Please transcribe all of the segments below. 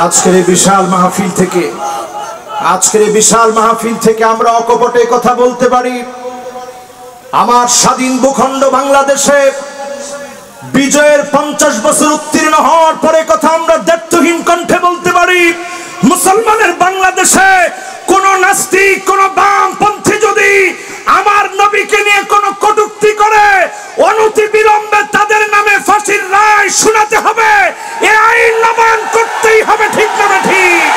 আজকের এই বিশাল মাহফিল থেকে আমরা অকপটে কথা বলতে পারি। আমার স্বাধীন ভূখণ্ড বাংলাদেশে বিজয়ের 50 বছর উত্তীর্ণ হওয়ার পরে কথা আমরা দ্ব্যর্থহীন কণ্ঠে বলতে পারি, মুসলমানের বাংলাদেশে কোন নাস্তিক, কোন বামপন্থী যদি আমার নবীকে নিয়ে কোন কটূক্তি করে, অনতি বিলম্বে তাদের নামে ফাঁসির রায় শোনাতে হবে। এই আইন নবায়ন করতেই হবে, ঠিক না ঠিক?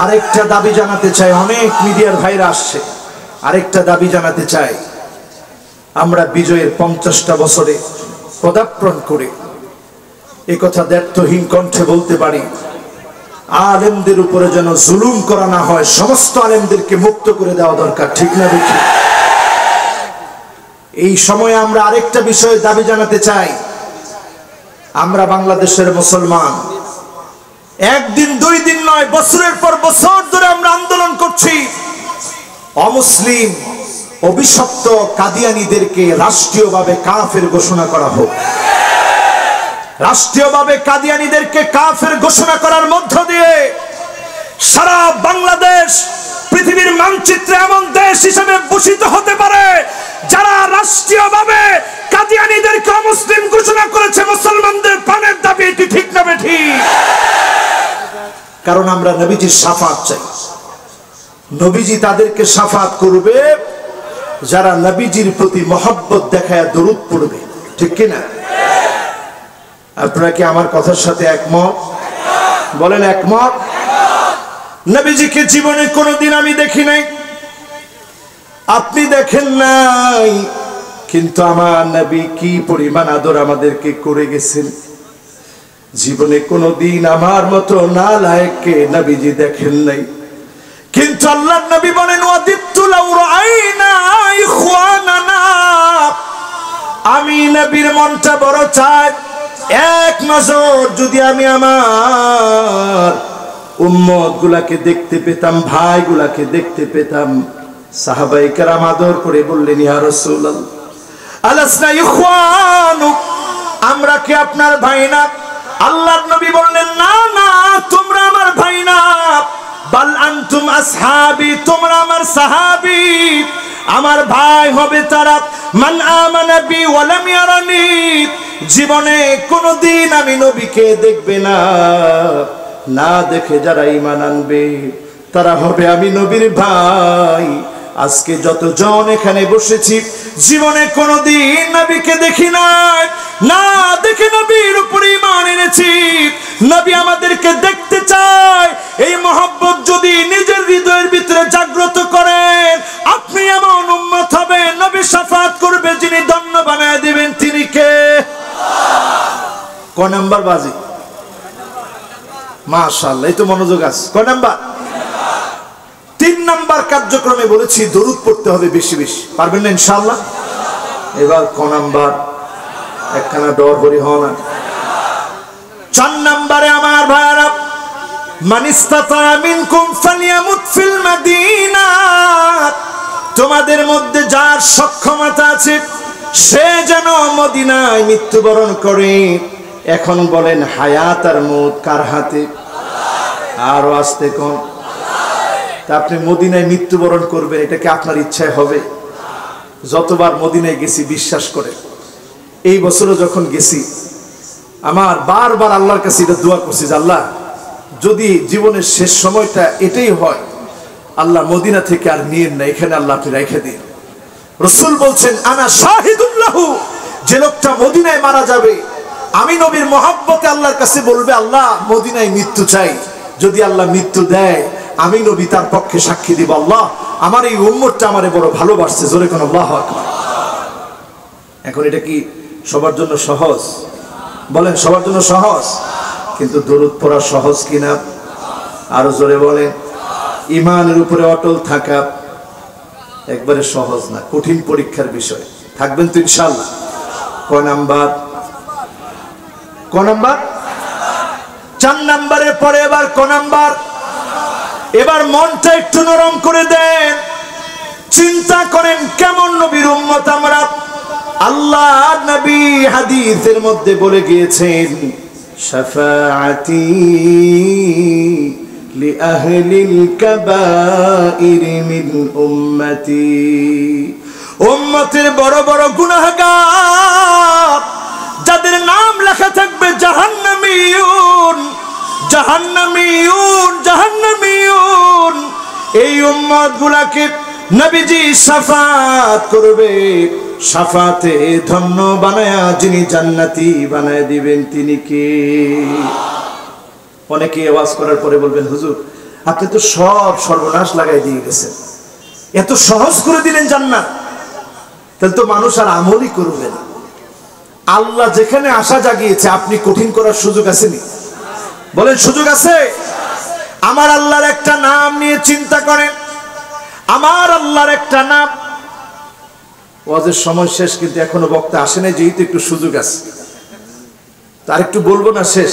আরেকটা দাবি জানাতে চাই, অনেক মিডিয়ার ভাইরা আসছে, আরেকটা দাবি জানাতে চাই, আমরা বিজয়ের 50টা বছরে পদার্পণ করে একথা দ্ব্যর্থহীন কণ্ঠে বলতে পারি, আলেমদের উপরে যেন জুলুম করা না হয়, সমস্ত আলেমদেরকে মুক্ত করে দেওয়া দরকার, ঠিক না দেখি? এই সময়ে আমরা আরেকটা বিষয়ে দাবি জানাতে চাই, আমরা বাংলাদেশের মুসলমান, একদিন দুই দিন নয়, বছরের পর বছর ধরে আমরা আন্দোলন করছি, অমুসলিম অভিশপ্ত কাদিয়ানীদেরকে রাষ্ট্রীয়ভাবে কাফের ঘোষণা করা হোক। রাষ্ট্রীয়ভাবে কাদিয়ানীদেরকে কাফের ঘোষণা করার মধ্য দিয়ে সারা বাংলাদেশ পৃথিবীর মানচিত্রে এমন দেশ হিসেবে ভূষিত হতে পারে যারা রাষ্ট্রীয়ভাবে কাদিয়ানীদেরকে অমুসলিম ঘোষণা করেছে। মুসলমানদের প্রাণের দাবি এটি, ঠিক না ঠিক? কারণ আমরা নবীজির শাফাত চাই। নবীজি তাদেরকে শাফাত করবে যারা নবীজির প্রতি মহব্বত দেখায় দরুদ পড়বে, ঠিক কিনা? আপনারা কি আমার কথার সাথে একমত? বলেন একমত? নবীজিকে জীবনে কোনোদিন আমি দেখি নাই, আপনি দেখেন নাই, কিন্তু আমার নবী কি পরিমাণ আদর আমাদেরকে করে গেছেন। জীবনে কোনোদিন আমার মতো নালায়েককে নবীজি দেখেন নাই, কিন্তু আল্লাহর নবী বলেন, ওয়াদিতু লাউ রাআইনা ইখওয়ানানা, আমি নবীর মনটা বড় চাই, এক নজর যদি আমি আমার উম্মত গুলাকে দেখতে পেতাম, ভাই গুলাকে দেখতে পেতাম। সাহাবায়ে কেরাম আদর করে বললেন, ইয়া রাসূলুল্লাহ, আলাসনা ইখওয়ানু, আমরা কি আপনার ভাই না? আল্লাহর নবী বললেন, না না, তোমরা আমার ভাই না, বাল আনতুম আসহাবি, তোমরা আমার সাহাবী। আমার ভাই হবে তারা মান আমানা বি ওয়া লাম ইয়ারানি, জীবনে কোনদিন আমি নবীকে দেখবে না, না দেখে যারা ঈমান আনবে তারা হবে আমি নবীর ভাই। আজকে যতজন এখানে বসেছি জীবনে কোনদিন নবীকে দেখি নাই, না দেখে নবীর উপরে ঈমান এনেছি। নবী আমাদেরকে দেখতে চায়, এই মহব্বত যদি নিজের হৃদয়ের ভিতরে জাগ্রত করেন, আপনি এমন উম্মত হবে, নবী শাফাত করবে, যিনি ধন্য বানায় দিবেন, তিনি কে? ক নাম্বার বাজি? মাশাআল্লাহ, এই তো মনোযোগ আছে। ক নাম্বার? 3 নাম্বার কার্যক্রমে বলেছি দরুদ পড়তে হবে বেশি বেশি, পারবেন না ইনশাআল্লাহ? এবার ক নাম্বার? একখানা ডর করি হও না। 4 নাম্বারে আমার ভাইরা, মান ইসতাতা মিনকুম ফালিয়ামুত ফিল মাদিনা, তোমাদের মধ্যে যার সক্ষমতা আছে সে যেন মদিনায় মৃত্যুবরণ করে। এখন বলেন, হায়াত আর মউত কার হাতে? আরো আসতে কোন? তা আপনি মদিনায় মৃত্যুবরণ করবেন, এটা কি আপনার ইচ্ছায় হবে? যতবার মদিনায় গেছি বিশ্বাস করে, এই বছরও যখন গেছি, আমার বারবার আল্লাহর কাছে এটা দোয়া করছি যে আল্লাহ, যদি জীবনের শেষ সময়টা এটাই হয়, আল্লাহ মদিনা থেকে আর নিয়েন না, এখানে আল্লাহ আপনি রেখে দিন। রাসূল বলছেন, আনা শাহিদুল্লাহু, যে লোকটা মদিনায় মারা যাবে, আমি নবীর মহব্বতে আল্লাহর কাছে বলবে, আল্লাহ মদিনায় মৃত্যু চাই, যদি আল্লাহ মৃত্যু দেয় আমি নবী তার পক্ষে সাক্ষী দিব, আল্লাহ আমার এই উম্মতটা আমারে বড় ভালোবাসছে, জোরে কোন আল্লাহু আকবার। এখন এটা কি সবার জন্য সহজ? বলেন সবার জন্য সহজ, কিন্তু দরুদ পড়া সহজ কিনা? আরো জোরে বলেন। ঈমানের উপরে অটল থাকা একবারে সহজ না, কঠিন পরীক্ষার বিষয়। থাকবেন তো ইনশাআল্লাহ? কয় নাম্বার? ক নাম্বার? 4 নাম্বারের পরে এবার ক নাম্বার? এবার মনটা একটু নরম করে দেন, চিন্তা করেন কেমন নবীর উম্মত আমরা। আল্লাহ নবী হাদিসের মধ্যে বলে গিয়েছেন, শাফাআতি লিআহলিল কাবাইর মিন উম্মতি। উম্মতের বড় বড় গুনাহগার যাদের নাম লেখা থাকবে জাহান্নামীয়ুন জাহান্নামীয়ুন জাহান্নামীয়ুন, এই উম্মতগুলোকে নবীজি শাফাত করবে। শাফাতে ধন্য বানায়া যিনি জান্নাতি বানায় দিবেন তিনি কে? অনেকে আওয়াজ করার পরে বলবেন, হুজুর আপনি তো সব সর্বনাশ লাগাই দিয়ে গেছেন, এত সহজ করে দিলেন জান্নাত, তাহলে তো মানুষ আর আমলই করবে না। আল্লাহ যেখানে আশা জাগিয়েছে আপনি কঠিন করার সুযোগ আসেনি? বলেন সুযোগ আছে? আমার আল্লাহর একটা নাম নিয়ে চিন্তা করেন, আমার আল্লাহর একটা নাম। ওয়াজের সময় শেষ, কিন্তু এখনো বক্তা আসে নাই, যেহেতু একটু সুযোগ আছে, তার একটু বলবো না? শেষ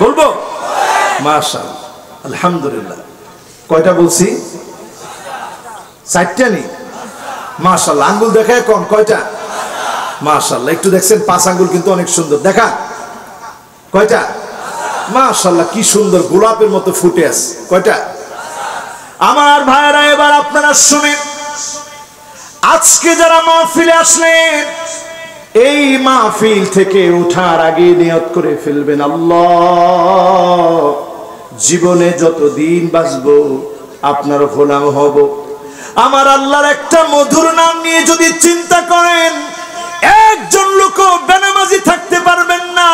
বলবো? মাশাআল্লাহ, আলহামদুলিল্লাহ। কয়টা বলছি? 4টা নি? মাশাআল্লাহ। আঙ্গুল দেখায় কোন কয়টা? মাশাআল্লাহ। একটু দেখছেন 5 আঙ্গুল কিন্তু অনেক সুন্দর। দেখা কয়টা? মাশাআল্লাহ, কি সুন্দর গোলাপের মতো ফুটে আছে। কয়টা? আমার ভাইরা এবার আপনারা শুনেন, আজকে যারা মাহফিলে আসলেন, এই মাহফিল থেকে ওঠার আগে নিয়ত করে ফেলবেন, আল্লাহ জীবনে যতদিন বাঁচবো আপনার গোলাম হব। আমার আল্লাহর একটা মধুর নাম নিয়ে যদি চিন্তা করেন, একজন লোকও বেনামাজি থাকতে পারবেন না।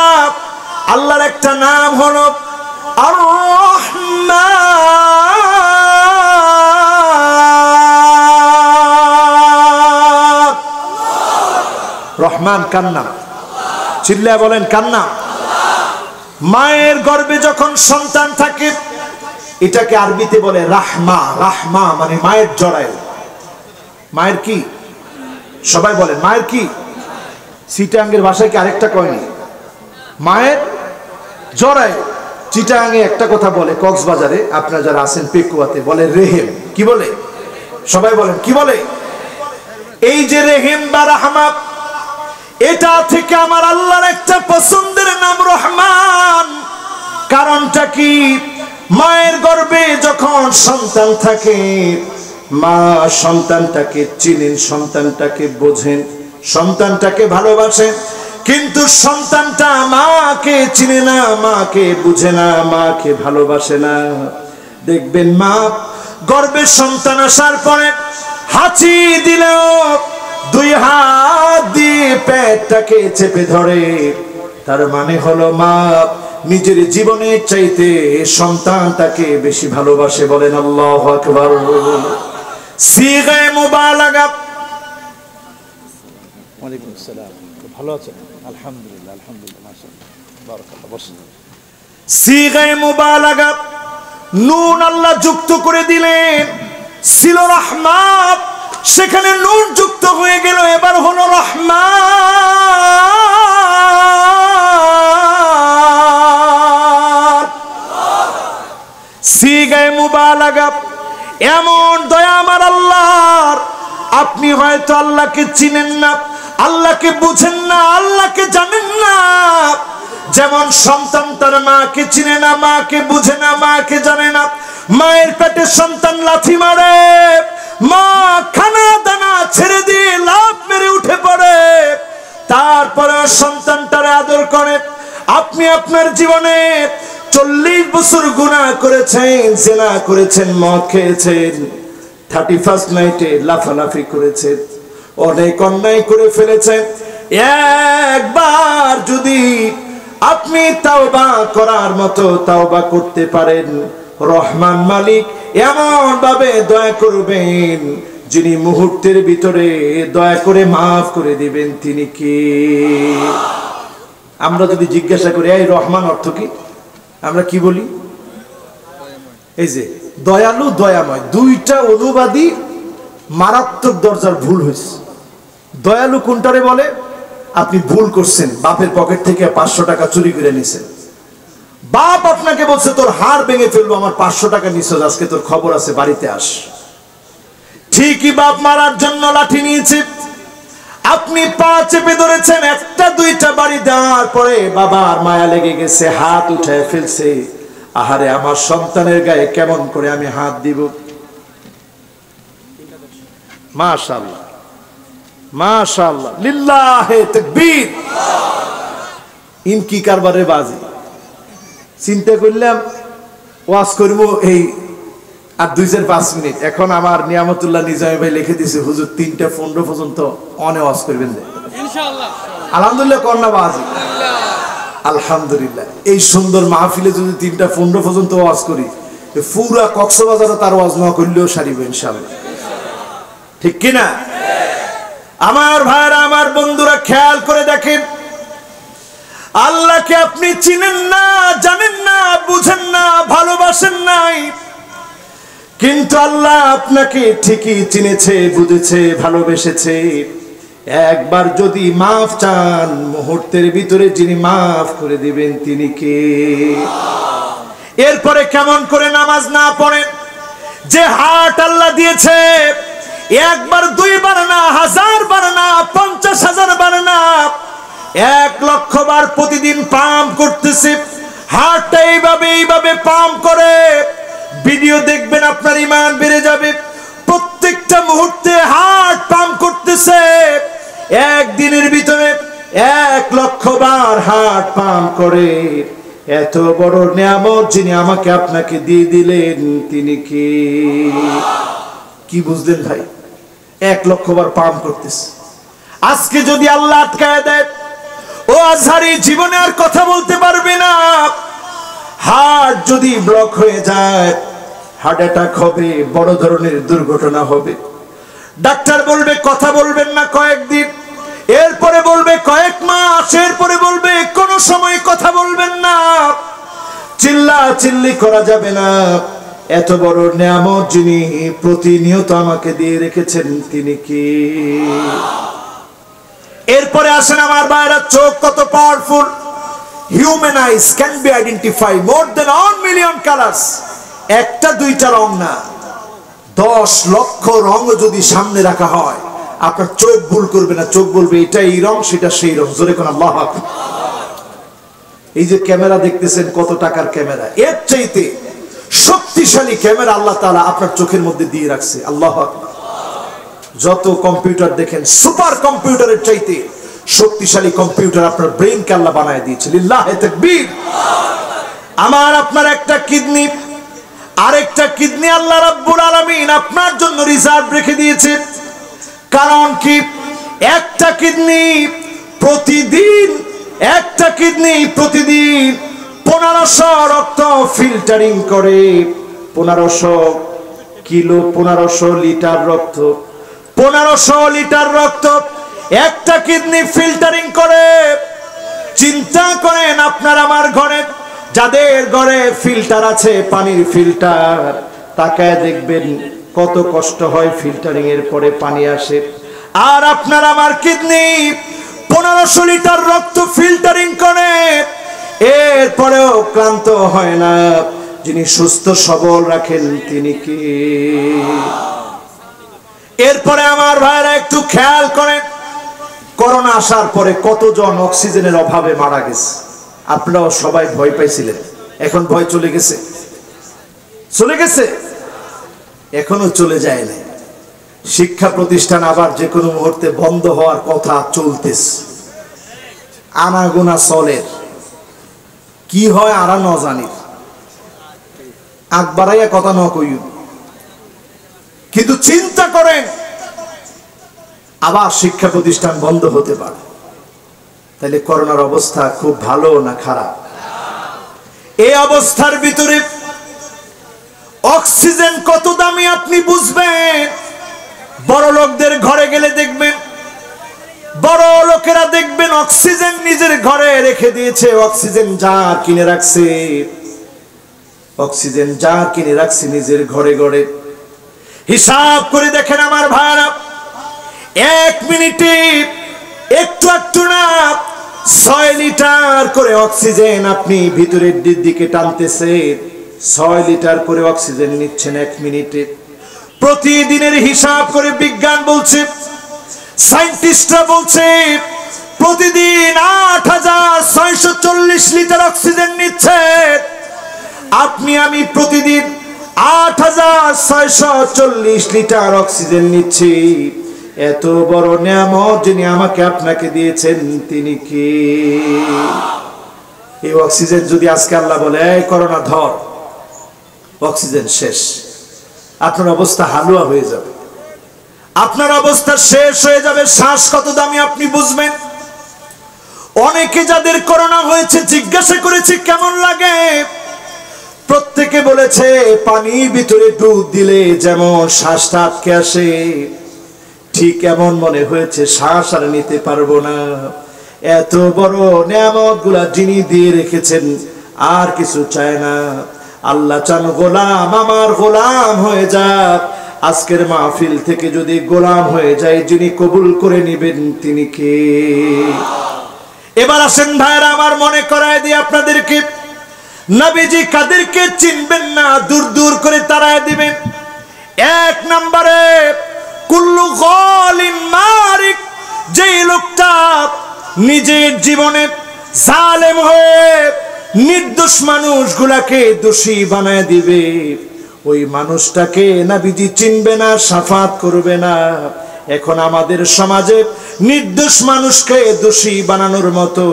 আল্লাহর একটা নাম হলো আর রহমান। কার নাম? চিল্লায় বলেন কার নাম? মায়ের গর্ভে যখন সন্তান থাকে, এটাকে আরবিতে বলে রাহমা। রাহমা মানে মায়ের জড়ায়। মায়ের কি? সবাই বলেন মায়ের কি? চিটাঙ্গের ভাষায় কি আরেকটা কয়নি? মায়ের জড়ায়। চিটাঙ্গে একটা কথা বলে, কক্সবাজারে আপনারা যারা আছেন পেকুয়াতে বলে রেহেম। কি বলে? সবাই বলেন কি বলে? এই যে রেহেম বা রাহমা, এটা থেকে আমার আল্লাহর একটা পছন্দের নাম রহমান। কারণটা কি? মায়ের গর্ভে যখন সন্তান থাকে, মা সন্তানটাকে চিনেন, সন্তানটাকে বোঝেন, সন্তানটাকে ভালোবাসেন, কিন্তু সন্তানটা মাকে চিনে না, মাকে বুঝে না, মাকে ভালোবাসে না। দেখবেন মা গর্ভে সন্তান আসার পরে হাঁচি দিলেও 2 হাত দিয়ে পেটটাকে চেপে ধরে। তার মানে হলো মা নিজের জীবনের চাইতে সন্তানটাকে বেশি ভালোবাসে। বলেন আল্লাহু আকবার। সিগায়ে মুবালাগা। ওয়ালাইকুম আসসালাম। ভালো আছেন? আলহামদুলিল্লাহ, আলহামদুলিল্লাহ, মাশাআল্লাহ, বারাকাল্লাহ। বসুন। সিগায়ে মুবালাগা নুন আল্লাহ যুক্ত করে দিলেন। ছিল রাহমাত, সেখানে নুন যুক্ত হয়ে গেল, এবার হলো রহমান। সিগায়ে মুবালাগা। এমন দয়া আমার আল্লাহর। আপনি হয়তো আল্লাহকে চিনেন না, আল্লাহকে বুঝেন না, আল্লাহকে জানেন না। যেমন সন্তান তার মাকে চিনে না, মাকে বুঝে না, মাকে জানে না। মায়ের পেটে সন্তান লাথি মারে, মা খানা দানা ছেড়ে দিয়ে লাফ মেরে উঠে পড়ে, তারপরে সন্তানটারে আদর করে। আপনি আপনার জীবনে 40 বছর গুনাহ করেছেন, জিনা করেছেন, মদ খেয়েছেন, 31st নাইটে লাফালাফি করেছেন, অনেক অন্যায় করে ফেলেছেন। একবার যদি আপনি তাওবা করার মতো তাওবা করতে পারেন, রহমান মালিক এমন ভাবে দয়া করবেন, যিনি মুহূর্তের ভিতরে দয়া করে মাফ করে দিবেন। তিনি কে? আমরা যদি জিজ্ঞাসা করি এই রহমান অর্থ কি, আমরা কি বলি? এই যে দয়ালু, দয়াময়, 2টা অনুবাদই মারাত্মক দরজার ভুল হয়েছে। দয়ালু কোনটারে বলে? আপনি ভুল করছেন, বাপের পকেট থেকে 500 টাকা চুরি করে নিছেন। বাপ আপনাকে বলছে তোর হাড় ভেঙে ফেলবো, আমার 500 টাকা নিছস, আজকে তোর খবর আছে, বাড়িতে আস। ঠিকই বাপ মারার জন্য লাঠি নিয়েছে, আপনি পা চেপে ধরেছেন, একটা দুইটা বাড়ি দেওয়ার পরে বাবার মায়া লেগে গেছে, হাত উঠায় ফেলছে। আহারে আমার সন্তানের গায়ে কেমন করে আমি হাত দিব। মাশাআল্লাহ মাশাআল্লাহ, লিল্লাহে তাকবীর। ইনকি কারবারে বাজি চিন্তা করলাম ওয়াজ করবো এই আর 2-5 মিনিট। এখন আমার নিয়ামতুল্লাহ নিজামী ভাই লিখে দিছে, হুজুর 3:15 পর্যন্ত অনে ওয়াজ করবেন ইনশাআল্লাহ। আলহামদুলিল্লাহ কন্যা বাজি, আলহামদুলিল্লাহ। এই সুন্দর মাহফিলে যদি 3:15 পর্যন্ত ওয়াজ করি, পুরা কক্সবাজারে তার ওয়াজ না করলেও সারিব ইনশাআল্লাহ, ঠিক কিনা? আমার ভাইরা, আমার বন্ধুরা, খেয়াল করে দেখেন, আল্লাহকে আপনি চিনেন না, জানেন না, বুঝেন না, ভালোবাসেন নাই, কিন্তু আল্লাহ আপনাকে ঠিকই চিনেছে, বুঝেছে, ভালোবেসেছে। একবার যদি মাফ চান, মুহূর্তের ভিতরে যিনি মাফ করে দিবেন তিনি কে? এরপরে কেমন করে নামাজ না পড়েন? যে হার্ট আল্লাহ দিয়েছে, একবার 2 বার না, 1000 বার না, 50,000 বার না, 1,00,000 বার প্রতিদিন পাম্প করতেছে। হার্টটা এইভাবে পাম্প করে, ভিডিও দেখবেন, আপনার ঈমান বেড়ে যাবে। প্রত্যেকটা মুহূর্তে হার্ট পাম্প করতেছে, একদিনের ভিতরে 1,00,000 বার হার্ট পাম্প করে। এত বড় নিয়ামত যিনি আমাকে আপনাকে দিয়ে দিলেন তিনি কি বুঝলেন ভাই? 1,00,000 বার পাম্প করতেছে। আজকে যদি আল্লাহ আটকায় দেয়, ও আজহারি জীবনে আর কথা বলতে পারবে না। হার্ট যদি ব্লক হয়ে যায়, হার্ট অ্যাটাক হবে, বড় ধরনের দুর্ঘটনা হবে। ডাক্তার বলবে কথা বলবেন না কয়েকদিন, এরপরে বলবে কয়েক মাস, এরপরে বলবে কোনো সময় কথা বলবেন না, চিল্লা চিল্লি করা যাবে না। এত বড় নিয়ামত যিনি প্রতিনিয়ত আমাকে দিয়ে রেখেছেন তিনি কি? এরপরে আসেন আমার ভাইরা, চোখ কত powerful. Human eyes can be identify more than 1 million colours. একটা দুইটা রং না, 10 লক্ষ রং যদি সামনে রাখা হয়, আপনার চোখ ভুল করবে না, চোখ বলবে এটা এই রং, সেটা সেই রং। জোরে কোন আল্লাহু আকবার। এই যে ক্যামেরা দেখতেছেন, কত টাকার ক্যামেরা, এর চাইতে শক্তিশালী ক্যামেরা আল্লাহ তাআলা আপনার চোখের মধ্যে দিয়ে রাখছে। আল্লাহু আকবার। যত কম্পিউটার দেখেন, সুপার কম্পিউটারের চাইতে শক্তিশালী কম্পিউটার আপনার ব্রেইনকে আল্লাহ বানায় দিয়েছে। লিল্লাহে তাকবীর। আমার আপনার একটা কিডনি, আরেকটা কিডনি আল্লাহ রাব্বুল আলামিন আপনার জন্য রিজার্ভ রেখে দিয়েছে। কারণ কি? একটা কিডনি প্রতিদিন 1500 রক্ত ফিল্টারিং করে। 1500 কিলো, 1500 লিটার রক্ত, 1500 লিটার রক্ত একটা কিডনি ফিল্টারিং করে। চিন্তা করেন, আপনার আমার ঘরে, যাদের ঘরে ফিল্টার আছে, পানির ফিল্টার, তাকায় দেখবেন কত কষ্ট হয় ফিল্টারিং এর পরে পানি আসে। আর আপনার আমার কিডনি 1500 লিটার রক্ত ফিল্টারিং করে, এরপরেও ক্লান্ত হয় না। যিনি সুস্থ সবল রাখেন তিনি কি? এরপরে আমার ভাইরা একটু খেয়াল করেন, করোনা আসার পরে কতজন অক্সিজেনের অভাবে মারা গেছে। আপনারাও সবাই ভয় পাইছিলেন, এখন ভয় চলে গেছে? চলে গেছে? এখনো চলে যায় না। শিক্ষা প্রতিষ্ঠান আবার যে কোনো মুহূর্তে বন্ধ হওয়ার কথা চলতেছে। আনাগোনা চলের কি হয় আরা ন জানি, আগ বাড়াইয়া কথা ন কই। কিন্তু চিন্তা করেন, আবার শিক্ষা প্রতিষ্ঠান বন্ধ হতে পারে, তাহলে করোনার অবস্থা খুব ভালো না খারাপ? এই অবস্থার ভিতরে অক্সিজেন কত দামি আপনি বুঝবেন। বড় লোকদের ঘরে গেলে দেখবেন, বড় লোকেরা দেখবেন অক্সিজেন নিজের ঘরে রেখে দিয়েছে, অক্সিজেন জার কিনে রাখছে, অক্সিজেন জার কিনে রাখছে নিজের ঘরে ঘরে। হিসাব করে দেখেন আমার ভাইরা, 1 মিনিটে একটু একটু না 6 লিটার করে অক্সিজেন আপনি ভিতরের দিকে টানতেছেন, 6 লিটার করে অক্সিজেন নিচ্ছেন 1 মিনিটে। প্রতিদিনের হিসাব করে বিজ্ঞান বলছে, সায়েন্টিস্টরা বলছে প্রতিদিন 8640 লিটার অক্সিজেন নিচ্ছে। আপনি আমি প্রতিদিন 8640 লিটার অক্সিজেন নিচ্ছি। এত বড় নিয়ামত যিনি আমাকে আপনাকে দিয়েছেন তিনি কে? এই অক্সিজেন যদি আজকে আল্লাহ বলে এই করোনা ধর, অক্সিজেন শেষ, আপনার অবস্থা হালুয়া হয়ে যাবে, আপনার অবস্থা শেষ হয়ে যাবে। শ্বাস কত দামি আপনি বুঝবেন। অনেকে যাদের করোনা হয়েছে জিজ্ঞাসা করেছে কেমন লাগে, প্রত্যেকে বলেছে পানির ভিতরে ডুব দিলে যেমন শ্বাসটা আটকে আসে ঠিক এমন মনে হয়েছে, শ্বাস আর নিতে পারবো না। এত বড় নিয়ামতগুলা যিনি দিয়ে রেখেছেন আর কিছু চায় না। আল্লাহ চান গোলাম আমার গোলাম হয়ে যাক। আজকের মাহফিল থেকে যদি গোলাম হয়ে যায়, যিনি কবুল করে নেবেন তিনি কে? এবার আসেন ভাইরা আমার, মনে করায় দিয়ে আপনাদেরকে নবীজি কাদেরকে চিনবেন না দূর দূর করে তারায় দিবেন। 1 নম্বরে কুল্লু গালিন মারিক, যে লোকটা নিজের জীবনে জালেম হয়ে নির্দোষ মানুষগুলাকে দোষী বানায় দিবে, ওই মানুষটাকে নবীজি চিনবে না, শাফাত করবে না। এখন আমাদের সমাজে নির্দোষ মানুষকে দোষী বানানোর মতো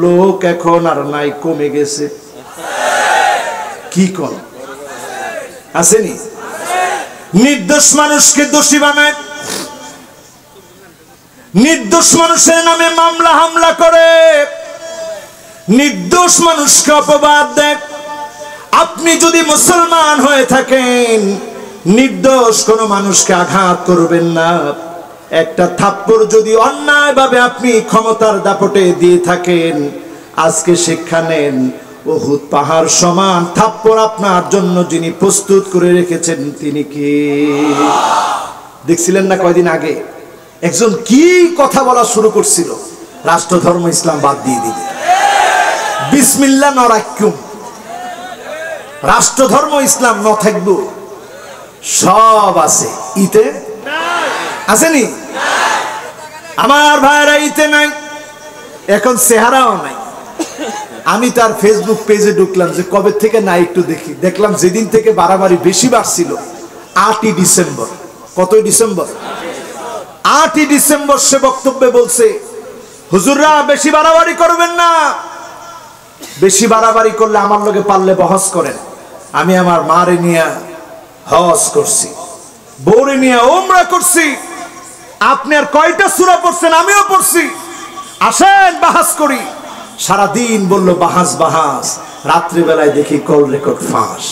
লোক এখন আর নাই, কমে গেছে। কি কোন আসেনি? নির্দোষ মানুষকে দোষী বানায়, নির্দোষ মানুষের নামে মামলা হামলা করে, নির্দোষ মানুষকে অপবাদ দেয়। আপনি যদি মুসলমান হয়ে থাকেন, নির্দোষ কোনো মানুষকে আঘাত করবেন না। একটা থাপ্পড় যদি অন্যায়ভাবে আপনি ক্ষমতার দাপটে দিয়ে থাকেন, আজকে শিক্ষা নেন, উহুদ পাহাড় সমান থাপ্পড় আপনার জন্য যিনি প্রস্তুত করে রেখেছেন তিনি কে? দেখছিলেন না কয়দিন আগে একজন কি কথা বলা শুরু করছিল, রাষ্ট্র ধর্ম ইসলাম বাদ দিয়ে দিবে, বিসমিল্লাহ ন রাখুম, রাষ্ট্র ধর্ম ইসলাম ন থাকবো, সব আছে ইতে আসেনি? আমার ভাইরা ইতে নাই, এখন চেহারাও নাই। আমি তার ফেসবুক পেজে ঢুকলাম যে কবে থেকে নাই একটু দেখি, দেখলাম যেদিন থেকে বাড়াবাড়ি বেশি বাড়ছিল 8ই ডিসেম্বর। কতই ডিসেম্বর? 8ই ডিসেম্বর সে বক্তব্যে বলছে, হুজুররা বেশি বাড়াবাড়ি করবেন না, বেশি বাড়াবাড়ি করলে আমার লগে পারলে বহস করেন। আমি আমার মারে নিয়ে হজ করছি, বউরে নিয়ে ওমরা করছি, আপনি আর কয়টা সূরা পড়ছেন? আমিও পড়ছি, আসেন বাহাস করি। সারাদিন বলল বাহাস বাহাস, রাত্রিবেলায় দেখি কল রেকর্ড ফাঁস।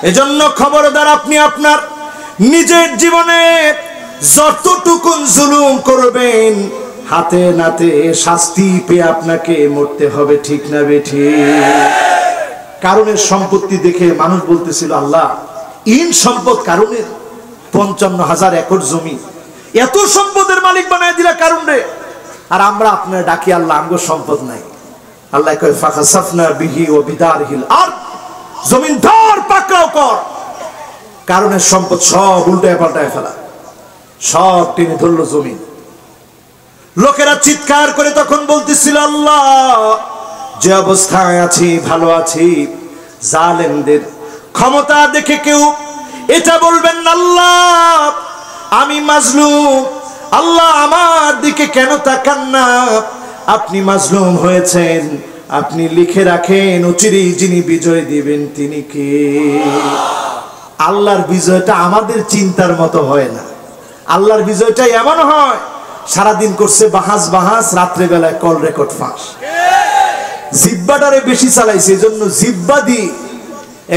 এজন্য খবরদার, আপনি আপনার নিজের জীবনে যতটুকু জুলুম করবেন, হাতে নাতে শাস্তি পেয়ে আপনাকে মরতে হবে, ঠিক না বেঠিক? কারণের সম্পত্তি দেখে মানুষ বলতেছিল আল্লাহ ইন সম্পদ কারণের, 55,000 একর জমি, এত সম্পদের মালিক বানায় দিলা কারণ রে। আর আমরা আপনার ডাকি আল্লাহ আমগো সম্পদ নাই। আল্লাহ কয় ফাখাসাফনা বিহি ওয়া বিদারহিল আরদ, জমিন ধর পাকড়াও কর। কারণের সম্পদ সব উল্টায় পাল্টায় ফেলা, সব টেনে ধরলো জমিন। লোকেরা চিৎকার করে তখন বলতেছিল আল্লাহ যে অবস্থায় আছি ভালো আছি। জালেমদের ক্ষমতা দেখে কেউ এটা বলবেন না আল্লাহ আমি মাজলুম, আল্লাহ আমার দিকে কেন তাকান না? আপনি মাজলুম হয়েছেন, আপনি লিখে রাখেন অচিরেই যিনি বিজয় দিবেন তিনি কে? আল্লাহর বিজয়টা আমাদের চিন্তার মতো হয় না। আল্লাহর বিজয়টা এমন হয়, সারাদিন করছে বাহাস বাহাস, রাত্রে বেলায় কল রেকর্ড ফাঁস। জিব্বাটারে বেশি চালাইছে, এজন্য জিব্বা দিয়ে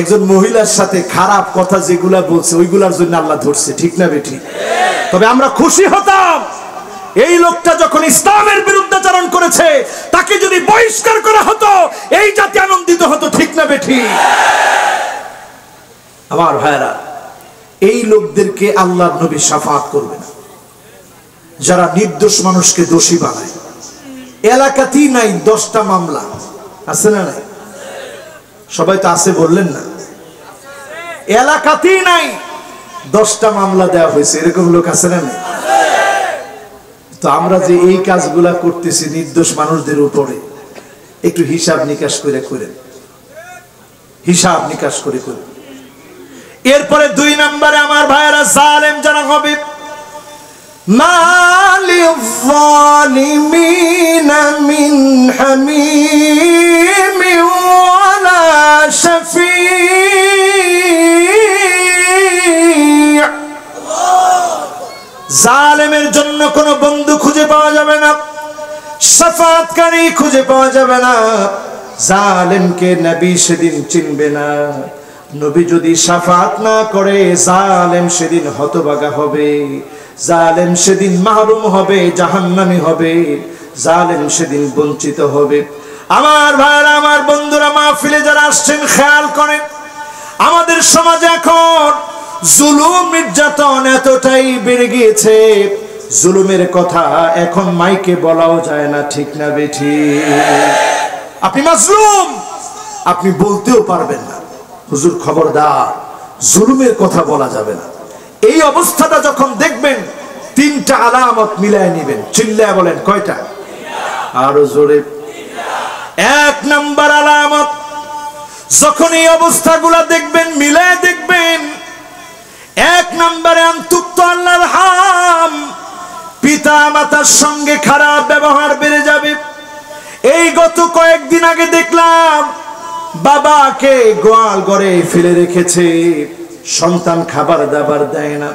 একজন মহিলার সাথে খারাপ কথা যেগুলা বলছে ওইগুলার জন্য আল্লাহ ধরছে, ঠিক না বেঠিক? তবে আমরা খুশি হতাম এই লোকটা যখন ইসলামের বিরুদ্ধাচরণ করেছে, তাকে যদি বহিষ্কার করা হতো এই জাতি আনন্দিত হতো, ঠিক না বেঠিক? আমার ভাইরা, এই লোকদেরকে আল্লাহর নবী শাফাত করবে না, যারা নির্দোষ মানুষকে দোষী বানায়। এলাকাতেই নাই 10টা মামলা আছে না নাই? সবাই তো আছে বললেন না? এলাকাতেই নাই 10টা মামলা দেওয়া হয়েছে, এরকম লোক আছে না নাই? তো আমরা যে এই কাজগুলা করতেছি নির্দোষ মানুষদের উপরে, একটু হিসাব নিকাশ করে করেন, হিসাব নিকাশ করে করেন। এরপরে 2 নম্বরে আমার ভাইয়েরা জালেম যারা হবে, মালিল যালিমিনা মিন হামিম ওয়ালা শাফি'। জালেমের জন্য কোনো বন্ধু খুঁজে পাওয়া যাবে না, শাফাআতকারী খুঁজে পাওয়া যাবে না। জালেমকে নবী সেদিন চিনবে না। নবী যদি শাফাআত না করে, জালেম সেদিন হতভাগা হবে, জালেম সেদিন মাহরুম হবে, জাহান্নামী হবে, জালেম সেদিন বঞ্চিত হবে। আমার ভাইরা, আমার বন্ধুরা, মাহফিলে যারা আসছেন খেয়াল করেন, আমাদের সমাজে এখন জুলুম নির্যাতন এতটাই বেড়ে গিয়েছে, জুলুমের কথা এখন মাইকে বলাও যায় না, ঠিক না বেঠিক? আপনি মাজলুম, আপনি বলতেও পারবেন না, হুজুর খবরদার, জুলুমের কথা বলা যাবে না। এই অবস্থাটা যখন দেখবেন, 3টা আলামত মিলায় নেবেন। চিল্লায় বলেন কয়টা? আরো জোরে। 1 নাম্বার আলামত, যখন এই অবস্থাগুলা দেখবেন, মিলায় দেখবেন, 1 নম্বরে আনতুক্ত আল্লাহর হাম, পিতা মাতার সঙ্গে খারাপ ব্যবহার বেড়ে যাবে। এই গত কয়েকদিন আগে দেখলাম বাবাকে গোয়াল ঘরে ফেলে রেখেছে, সন্তান খাবার দাবার দেয় না,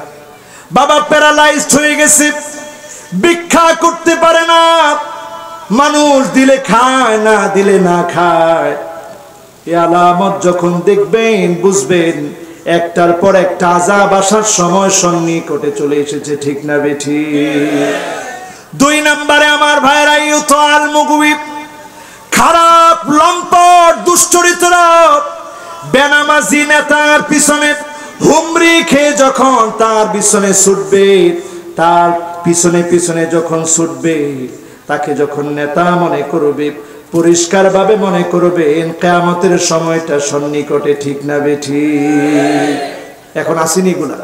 বাবা প্যারালাইজড হয়ে গেছে, ভিক্ষা করতে পারে না, মানুষ দিলে খায়, না দিলে না খায়। এই আলামত যখন দেখবেন, বুঝবেন একটার পর একটা আযাব আসার সময় সন্নিকটে চলে এসেছে, ঠিক না বেঠিক? 2 নম্বরে আমার ভাইরা ইউতাল মুগবি, খারাপ লম্পট দুশ্চরিত্র বেনামাজি নেতার পিছনে হুমরি খেয়ে যখন তার পিছনে ছুটবে, তার পিছনে পিছনে যখন ছুটবে, তাকে যখন নেতা মনে করবে, পরিষ্কার ভাবে মনে করবেন কিয়ামতের সময়টা সন্নিকটে, ঠিক না বেঠিক? এখন আসেনি গুলা।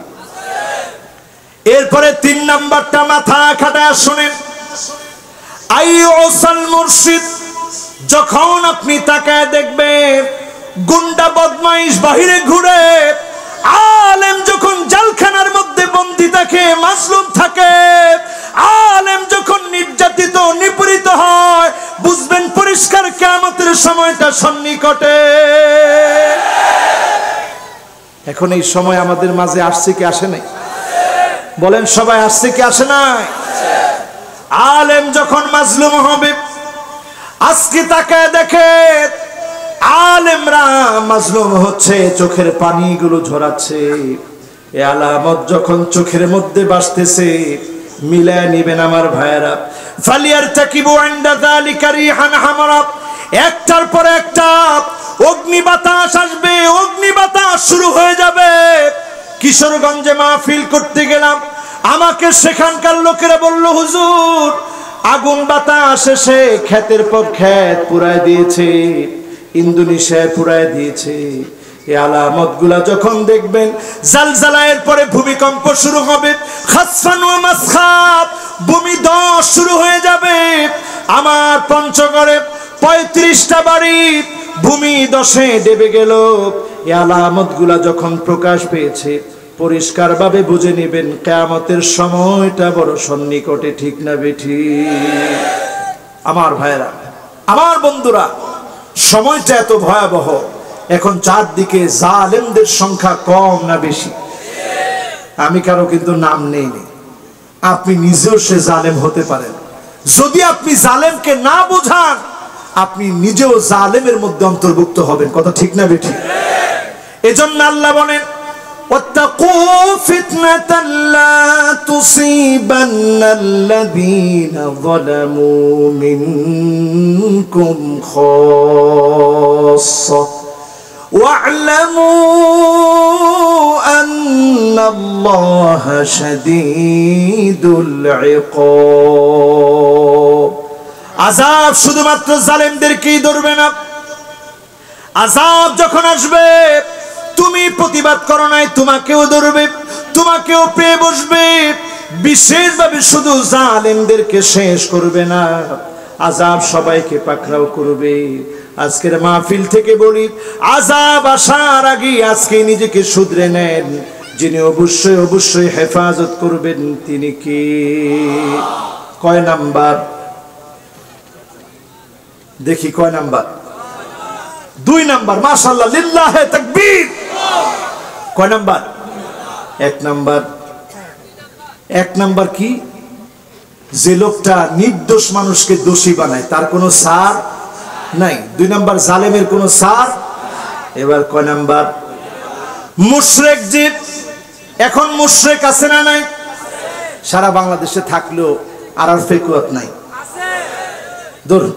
এরপরে 3 নাম্বারটা মাথা খাটায় শুনেন, আইউসাল মুরশিদ, যখন আপনি তাকায় দেখবেন গুন্ডা বদমাইশ বাহিরে ঘুরে, আলেম যখন জেলখানার মধ্যে বন্দী থাকে, মাজলুম থাকে, আলেম যখন নির্যাতিত নিপীড়িত হয়, বুঝবেন পরিষ্কার কিয়ামতের সময়টা সন্নিকটে। এখন এই সময় আমাদের মাঝে আসছে কি আসে নাই? বলেন সবাই, আসছে কি আসে নাই? আলেম যখন মাজলুম হবে, আজকে তাকায় দেখে আলেমরা মাজলুম হচ্ছে, চোখের পানিগুলো ঝরাচ্ছে। এই আলামত যখন চোখের মধ্যে ভাসতেছে, মিলায় নিবেন আমার ভাইয়েরা। ফালিয়ারতাকিবু ইনদা যালিকা রিহান হামারা, একটার পর একটা অগ্নি বাতাস আসবে, অগ্নি বাতাস শুরু হয়ে যাবে। কিশোরগঞ্জে মাহফিল করতে গেলাম, আমাকে সেখানকার লোকেরা বলল, হুজুর আগুন বাতাস এসে ক্ষেতের পর ক্ষেত পুরায় দিয়েছে, ইন্দোনেশিয়ায় পুরায় দিয়েছে। এই আলামতগুলা যখন দেখবেন, জালজালায়ের পরে ভূমিকম্প শুরু হবে, খাসফান ওয়া মাসখাব, ভূমিধস শুরু হয়ে যাবে। আমার পঞ্চগড়ে 35টা বাড়ি ভূমিধসে ডেবে গেল। এই আলামতগুলা যখন প্রকাশ পেয়েছে, পরিষ্কার ভাবে বুঝে নেবেন কিয়ামতের সময়টা বড় সন্নিকটে, ঠিক না বেঠিক? আমার ভাইরা, আমার বন্ধুরা, সময়টা এত ভয়াবহ। এখন চারদিকে জালেমদের সংখ্যা কম না বেশি? আমি কারো কিন্তু নাম নেইনি, আপনি নিজেও সে জালেম হতে পারেন। যদি আপনি জালেমকে না বোঝান, আপনি নিজেও জালেমের মধ্যে অন্তর্ভুক্ত হবেন। কথা ঠিক না বেঠিক? এজন্য আল্লাহ বলেন, واتقوا فتنة لا تصيبن الذين ظلموا منكم خاصة واعلموا أن الله شديد العقاب। আযাব শুধুমাত্র জালেমদেরকেই ধরবে না, আযাব যখন আসবে তুমি প্রতিবাদ করো নাই তোমাকেও ধরবে, তোমাকেও পেয়ে বসবে। বিশেষভাবে শুধু জালেমদেরকে শেষ করবে না, আযাব সবাইকে পাকড়াও করবে। আজকের মাহফিল থেকে বলি, আযাব আসার আগে আজকে নিজেকে শুধরে নেন। যিনি অবশ্যই অবশ্যই হেফাজত করবেন তিনি কে? কয় নাম্বার? দেখি কয় নাম্বার? 2 নাম্বার। মাশাআল্লাহ, লিল্লাহে তাকবীর। কয় নাম্বার? 1 নাম্বার। 1 নাম্বার কি? যে লোকটা নির্দোষ মানুষকে দোষী বানায় তার কোনো ছাড় নাই। 2 নাম্বার, জালেমের কোনো ছাড়। এবার কয় নাম্বার? মুশরিক। যে এখন মুশরিক আছে না নাই? সারা বাংলাদেশে থাকলেও আর ফেকুয়াত নাই। ধরুন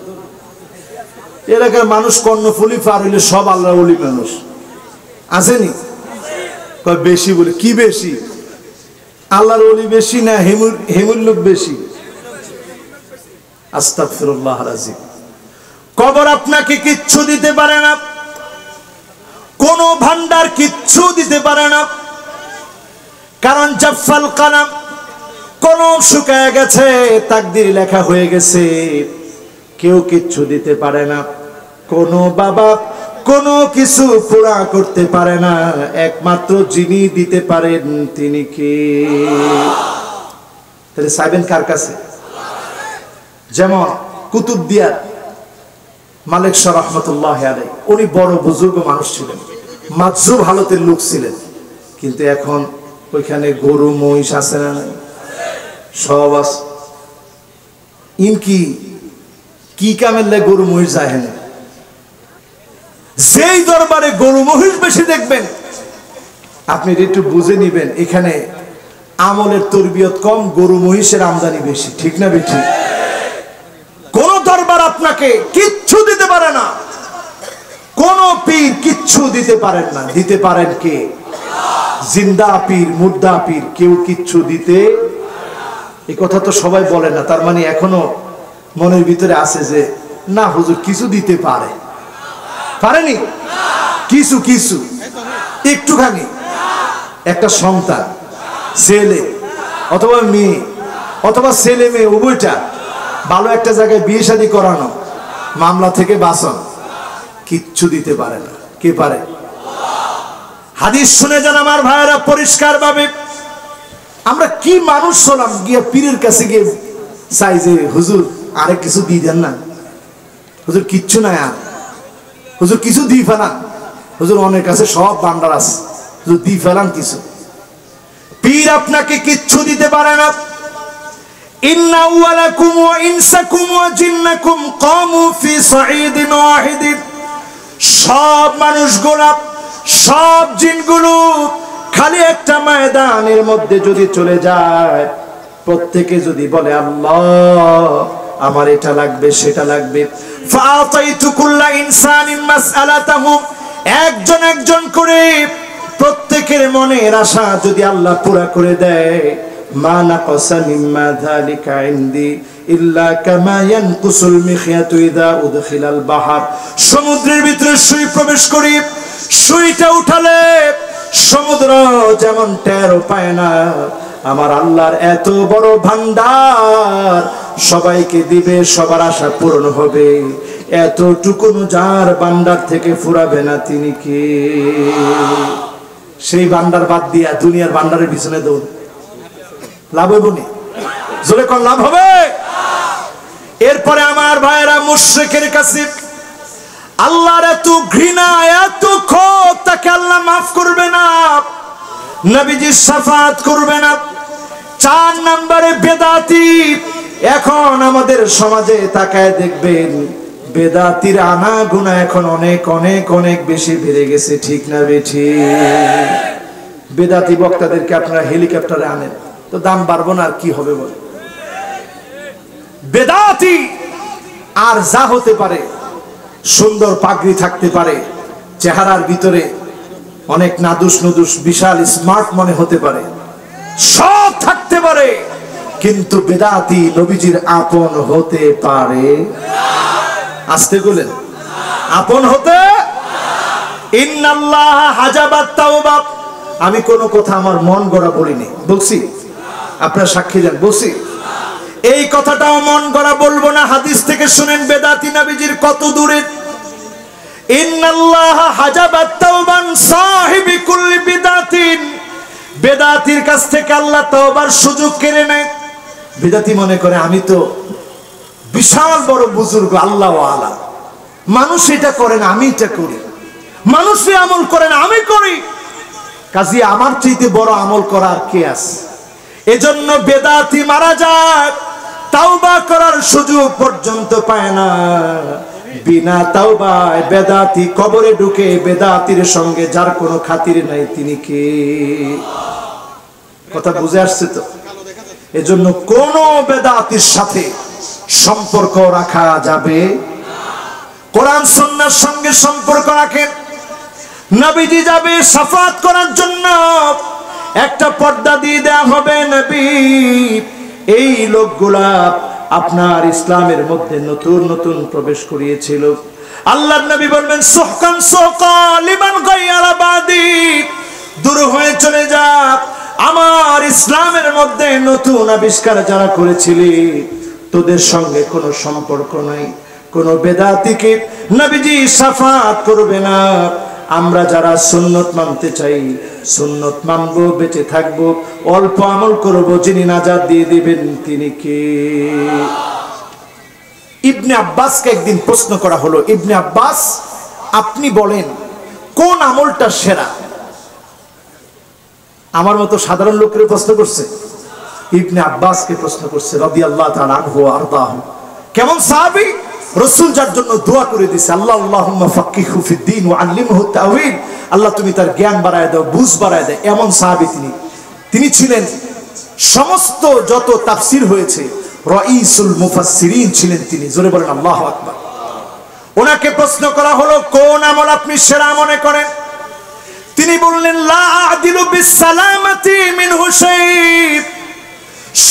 এলাকার মানুষ কর্ণফুলি পার হইলে সব আল্লাহর ওলি মানুষ আসেনি? কয় বেশি বলে কি বেশি? আল্লাহর ওলি বেশি না হেমুর লোক বেশি? আস্তাগফিরুল্লাহ আযীম। কবর আপনাকে কিচ্ছু দিতে পারে না, কোন ভান্ডার কিচ্ছু দিতে পারে না, কারণ জাফাল কালাম, কলম শুকায় গেছে, তাকদীর লেখা হয়ে গেছে, কেউ কিচ্ছু দিতে পারে না। কোন বাবা কোনো কিছু পুরা করতে পারে না, একমাত্র যিনি দিতে পারেন তিনি কে? তাহলে চাইবেন কার কাছে? যেমন কুতুবদিয়ার মালিক শাহ রহমতুল্লাহ আলাইহি, উনি বড় বুজুর্গ মানুষ ছিলেন, মাজুব হালতের লোক ছিলেন, কিন্তু এখন ওইখানে গরু মহিষ আছে না নাই? সব আছে। ইনকি কি কামেলে গরু মহিষ যায় না? যেই দরবারে গরু মহিষ বেশি দেখবেন আপনি একটু বুঝে নিবেন এখানে আমলের তরবিয়ত কম, গরু মহিষের আমদানি বেশি। ঠিক না বেঠি? কোন দরবার আপনাকে কিচ্ছু দিতে পারে না, কোন পীর কিচ্ছু দিতে পারেন না। দিতে পারেন কে? জিন্দা পীর, মুর্দা পীর, কেউ কিচ্ছু দিতে। এই কথা তো সবাই বলে না, তার মানে এখনো মনের ভিতরে আছে যে না হুজুর কিছু দিতে পারে। পারেনি? কিছু কিছু একটুখানি। একটা সন্তান, ছেলে অথবা মেয়ে অথবা ছেলে মেয়ে উভয়টা ভালো একটা জায়গায় বিয়ে শাদী করানো, মামলা থেকে বাঁচানো, কিচ্ছু দিতে পারে না। কে পারে? হাদিস শুনে যান আমার ভাইয়েরা পরিষ্কার ভাবে। আমরা কি মানুষ হলাম, গিয়ে পীরের কাছে গিয়ে চাই যে হুজুর আরেক কিছু দিয়ে দেন না, হুজুর কিচ্ছু নাই, আর হুজুর কিছু দিয়ে ফেলান, হুজুর অনেক কাছে সব ভান্ডার আছে, হুজুর দিয়ে ফেলান কিছু। পীর আপনাকে কিচ্ছু দিতে পারে না। ইন্না আউওয়ালাকুম ওয়া ইনসাকুম ওয়া জিন্নাকুম কামু ফি সাঈদিন ওয়াহিদিন। সব মানুষগুলো, সব জিনগুলো খালি একটা ময়দানের মধ্যে যদি চলে যায়, প্রত্যেকে যদি বলে আল্লাহ আমার এটা লাগবে সেটা লাগবে, ফাআতাইতু কুল্লা ইনসানিন মাসআলাতাহু, একজন একজন করে প্রত্যেকের মনের আশা যদি আল্লাহ পুরা করে দেয়, মা নাকাসা মিম্মা যালিকা ইনদি ইল্লা কামা ইয়ানকুসুল মিখিয়াতু ইযা উদখিলাল বাহর। সমুদ্রের ভিতরে সুই প্রবেশ করি, সুইটা উঠালে সমুদ্র যেমন টেরও পায় না, আমার আল্লাহর এত বড় ভান্ডার সবাইকে দিবে, সবার আশা পূরণ হবে, এতটুকু যার ভান্ডার থেকে ফুরাবে না তিনি কে? সেই ভান্ডার বাদ দিয়া দুনিয়ার ভান্ডারের পিছনে দৌড় লাভ হইব নি? জোরে কোন লাভ হবে? এরপরে আমার ভাইয়েরা মুশরিকের কাছে আল্লাহর এত ঘৃণা, এত ক্ষোভ, তাকে আল্লাহ মাফ করবে না, নবীজি শাফাত করবে না। 4 নম্বরে বেদাতি। এখন আমাদের সমাজে তাকায় দেখবেন বেদাতির আনা গুনাহ এখন অনেক অনেক অনেক বেশি বেড়ে গেছে। ঠিক না বেঠি? বেদাতি বক্তাদেরকে আপনারা হেলিকপ্টারে আনেন তো দাম বাড়বো না, আর কি হবে বলে? বেদাতি আর যা হতে পারে, সুন্দর পাগড়ি থাকতে পারে, চেহারার ভিতরে অনেক নাদুস নুদুস বিশাল স্মার্ট মনে হতে পারে, সব থাকতে পারে, কিন্তু বেদাতি নবীজির আপন হতে পারে? আসতে বলেন, আপন হতে। ইন্নাল্লাহ হাজাবাত তাওবা। আমি কোনো কথা আমার মন গড়া বলিনি, বলছি, আপনারা সাক্ষী দেন, বলছি। এই কথাটাও মন গড়া বলবো না, হাদিস থেকে শুনেন বেদাতি নবীজির কত দূরে। ইন্নাল্লাহ হাজাবাত তাওবান সাহিবি কুল্লি বিদাতিন। বেদাতির কাছ থেকে আল্লাহ তওবার সুযোগ কেড়ে নেয়। বেদাতি মনে করে আমি তো বিশাল বড় বুজুর্গ, আল্লাহ ওয়ালা, মানুষ এটা করে না আমি এটা করি, মানুষ আমল করে না আমি করি, কাজী আমার চাইতে বড় আমল করার কে আছে? এজন্য বেদাতি মারা যায়, তাওবা করার সুযোগ পর্যন্ত পায় না। বিনা তাওবায় বেদাতি কবরে ঢুকে, বেদাতির সঙ্গে যার কোনো খাতির নাই তিনি কে? কথা বুঝে আসছে তো? এজন্য কোন বেদাতির সাথে সম্পর্ক রাখা যাবে? কোরআন সুন্নাহর সঙ্গে সম্পর্ক রাখেন। নবীজি যাবে শাফাত করার জন্য, একটা পর্দা দিয়ে দেয়া হবে। নবী, এই লোকগুলা আপনার ইসলামের মধ্যে নতুন নতুন প্রবেশ করিয়েছিল। আল্লাহর নবী বলবেন সুহকান সুহকা লিমান গায়্যারা বাদি, দূর হয়ে চলে যা, আমার ইসলামের মধ্যে নতুন আবিষ্কার যারা করেছিলি তোদের সঙ্গে কোনো সম্পর্ক নাই। কোন বেদাতিকে নবীজি শাফাত করবে না। আমরা যারা সুন্নত মানতে চাই, সুন্নত মানবো, বেঁচে থাকবো, অল্প আমল করব, যিনি নাজাত দিয়ে দিবেন তিনি কে? ইবনে আব্বাসকে একদিন প্রশ্ন করা হলো, ইবনে আব্বাস আপনি বলেন কোন আমলটা সেরা? আমার মতো সাধারণ লোকের প্রশ্ন করছে, ইবনে আব্বাসকে প্রশ্ন করছে রাদিয়াল্লাহু তাআলা আনহু ওয়া আরদাহু। কেমন সাহাবী, রাসূল যার জন্য দোয়া করে দিয়েছে, আল্লাহুম্মা ফাক্কিহু ফিদ্দীন ওয়া আল্লিমহু তাওয়িল, আল্লাহ তুমি তার জ্ঞান বাড়ায় দাও, বুঝ বাড়ায় দাও, এমন সাহাবী তিনি ছিলেন। সমস্ত যত তাফসীর হয়েছে রাইসুল মুফাসসিরিন ছিলেন তিনি। জোরে বলেন আল্লাহু আকবার। ওনাকে প্রশ্ন করা হলো কোন আমল আপনি সেরা মনে করেন? তিনি বললেন লা আদিলু বিসসালামাতি মিনহু শাই,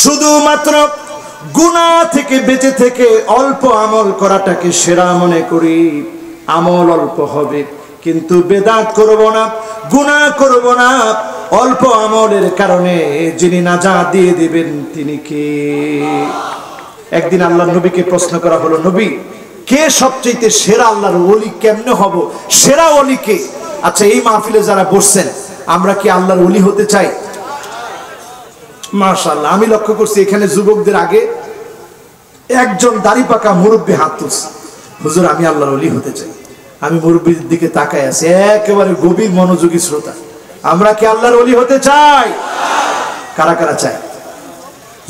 শুধুমাত্র গুনাহ থেকে বেঁচে থেকে অল্প আমল করাটাকে সেরা মনে করি। আমল অল্প হবে কিন্তু বেদাত করব না, গুনাহ করব না, অল্প আমলের কারণে যিনি নাজাত দিয়ে দিবেন তিনি কে? একদিন আল্লাহর নবীকে প্রশ্ন করা হলো, নবী কে সবচেয়ে সেরা আল্লাহর ওলি, কেমনে হব সেরা ওলি কে? আচ্ছা, এই মাহফিলে যারা বসছেন আমরা কি আল্লাহর ওলি হতে চাই? মাশাআল্লাহ, আমি লক্ষ্য করছি এখানে যুবকদের আগে একজন দাড়ি পাকা মুরব্বী হাত তুলছে, হুজুর আমি আল্লাহর ওলি হতে চাই। আমি মুরব্বীর দিকে তাকায় আছি, একেবারে গভীর মনোযোগী শ্রোতা। আমরা কি আল্লাহর ওলি হতে চাই? কারা কারা চাই?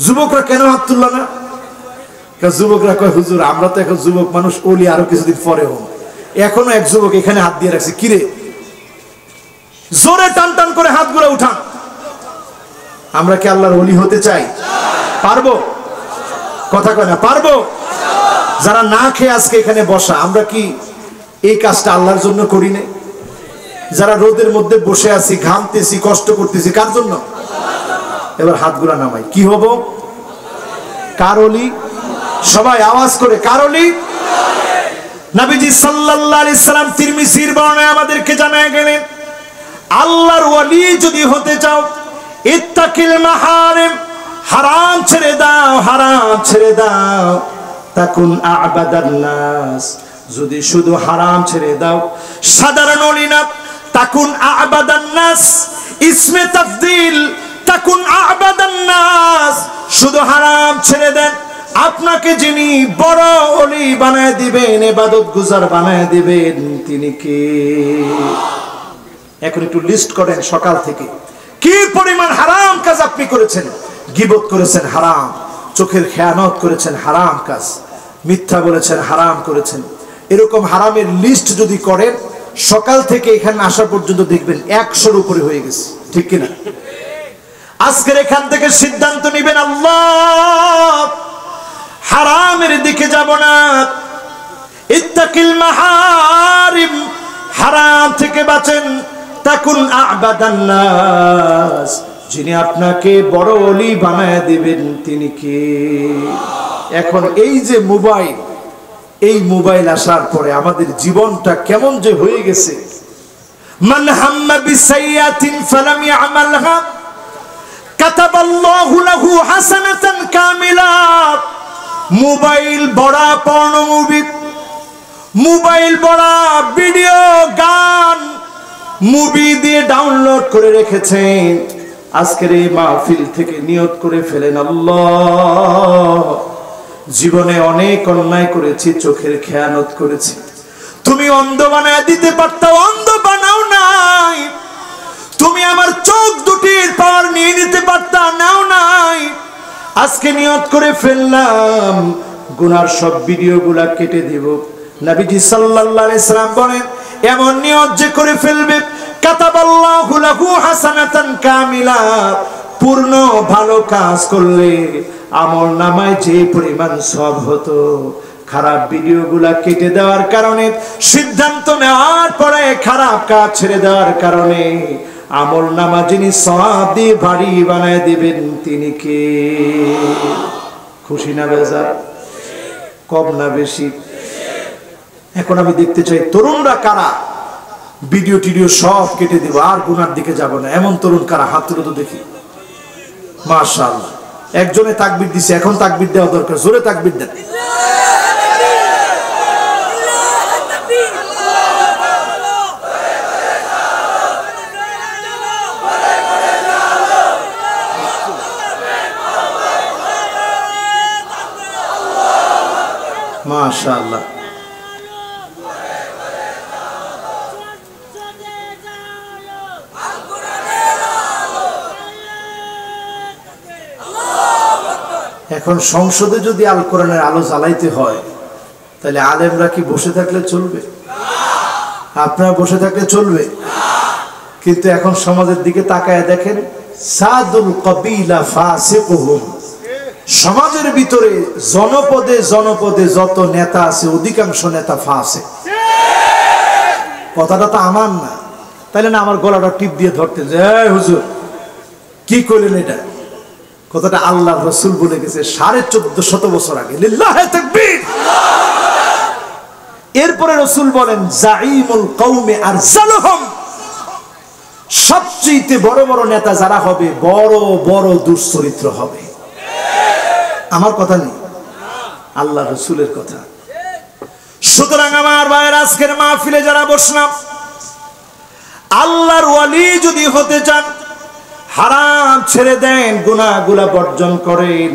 যুবকরা কেন হাত তুলল না? যুবকরা কয় হুজুর আমরা তো এখন যুবক মানুষ, ওলি আরো কিছুদিন পরে হব। এখনো এক যুবক এখানে হাত দিয়ে রাখছে, কিরে জোরে টান টান করে হাতগুলো উঠান। আমরা কি আল্লাহর ওলি হতে চাই? পারবো? কথা কয় না, পারবো? যারা না খেয়ে আজকে এখানে বসা, আমরা কি এই কাজটা আল্লাহর জন্য করি না? যারা রোদের মধ্যে বসে আছি, ঘামতেছি, কষ্ট করতেছি, কার জন্য? এবার হাতগুলা নামাই, কি হব? কার ওলি? সবাই আওয়াজ করে, কার ওলি? নবীজি সাল্লাল্লাহু আলাইহি সাল্লাম তিরমিজির বর্ণনায় আমাদেরকে জানায় গেলেন, আল্লাহর ওলি যদি হতে চাও ইত্তাকিল মাহারিম, হারাম ছেড়ে দাও, হারাম ছেড়ে দাও। তাকুন আ'বাদান নাস, যদি শুধু হারাম ছেড়ে দাও, সাধারণ ওলি না, তাকুন আ'বাদান নাস, ইসমে তাফদিল, তাকুন আ'বাদান নাস, শুধু হারাম ছেড়ে দেন, আপনাকে যিনি বড় ওলি বানায় দিবেন, ইবাদত গুজার বানায় দিবেন তিনি কে? এখন একটু লিস্ট করেন সকাল থেকে কি পরিমাণ হারাম কাজ আপনি করেছেন। গীবত করেছেন, হারাম। চোখের খেয়ানত করেছেন, হারাম কাজ। মিথ্যা বলেছেন, হারাম করেছেন। এরকম হারামের লিস্ট যদি করেন সকাল থেকে এখানে আসা পর্যন্ত দেখবেন 100-র উপরে হয়ে গেছে, ঠিক কিনা? আজকের এখান থেকে সিদ্ধান্ত নেবেন, আল্লাহ হারামের দিকে যাব না। ইত্তাকিল মাহারিম, হারাম থেকে বাঁচেন। তাকুন আ'বাদান নাস, যিনি আপনাকে বড় ওলি বানায় দিবেন তিনি কে? এখন এই যে মোবাইল, এই মোবাইল আসার পরে আমাদের জীবনটা কেমন যে হয়ে গেছে। মান হাম্মা বিসাইয়াতিন ফালাম ইয়ামালহা কাতাবাল্লাহু লাহু হাসানাতান কামিলা। মোবাইল বড়া পর্ন মুভি, মোবাইল বড়া ভিডিও গান মুভি দিয়ে ডাউনলোড করে রেখেছেন। আজকের এই মাহফিল থেকে নিয়ত করে ফেলেন, আল্লাহ জীবনে অনেক অন্যায় করেছি, চোখের খেয়ানত করেছি, তুমি অন্ধ বানায় দিতে পারতা, অন্ধ বানাও নাই। তুমি আমার চোখ দুটির পাওয়ার নিয়ে নিতে পারতা, নাও নাই। আজকে নিয়ত করে ফেললাম গুনার সব ভিডিওগুলা কেটে দিব। নবীজি সাল্লাল্লাহু আলাইহি সাল্লাম বলেন, এমন নিয়ত যে করে ফেলবে কাতাবাল্লাহু লাহু হাসানাতান কামিলা, পূর্ণ ভালো কাজ করলে আমল নামায় যে পরিমাণ সওয়াব হতো, খারাপ ভিডিওগুলা কেটে দেওয়ার কারণে, সিদ্ধান্ত নেওয়ার পরে খারাপ কাজ ছেড়ে দেওয়ার কারণে আমল নামা যিনি সওয়াব দিয়ে ভারী বানায় দিবেন তিনি কে? খুশি না বেজার? কম না বেশি? এখন আমি দেখতে চাই তরুণরা কারা ভিডিও টিডিও সব কেটে দিব, আর গুনার দিকে যাব না, এমন তরুণ কারা? হাত তুলে তো দেখি। মাশাআল্লাহ, একজনে তাকবীর দিছে, এখন তাকবীর দেওয়া দরকার, জোরে তাকবীর দেন। মাশাআল্লাহ, এখন সংসদে যদি আল কোরআনের আলো জ্বালাইতে হয় তাহলে আলেমরা কি বসে থাকলে চলবে? আপনারা বসে থাকলে চলবে? কিন্তু এখন সমাজের দিকে তাকায় দেখেন, সাদুল কবিলা ফাসিকুহুম, সমাজের ভিতরে জনপদে জনপদে যত নেতা আছে অধিকাংশ নেতা ফাসিক। কথাটা তো আমার না, তাইলে না আমার গলাটা টিপ দিয়ে ধরতেন যে হুজুর কি করলেন এটা? কথাটা আল্লাহর রাসূল বলে গেছে 1450 বছর আগে। লিল্লাহি তাকবীর। এরপরে রাসূল বলেন জাঈমুল কওমি আরজালুহুম, সবচেয়ে বড় বড় নেতা যারা হবে বড় বড় দুশ্চরিত্র হবে। আমার কথা নেই, আল্লাহ রাসূলের কথা। সুতরাং আমার ভাইয়ের আজকের মাহফিলে যারা বসলাম, আল্লাহর ওয়ালি যদি হতে চান, হারাম ছেড়ে দেন, গুনাহগুলা বর্জন করেন,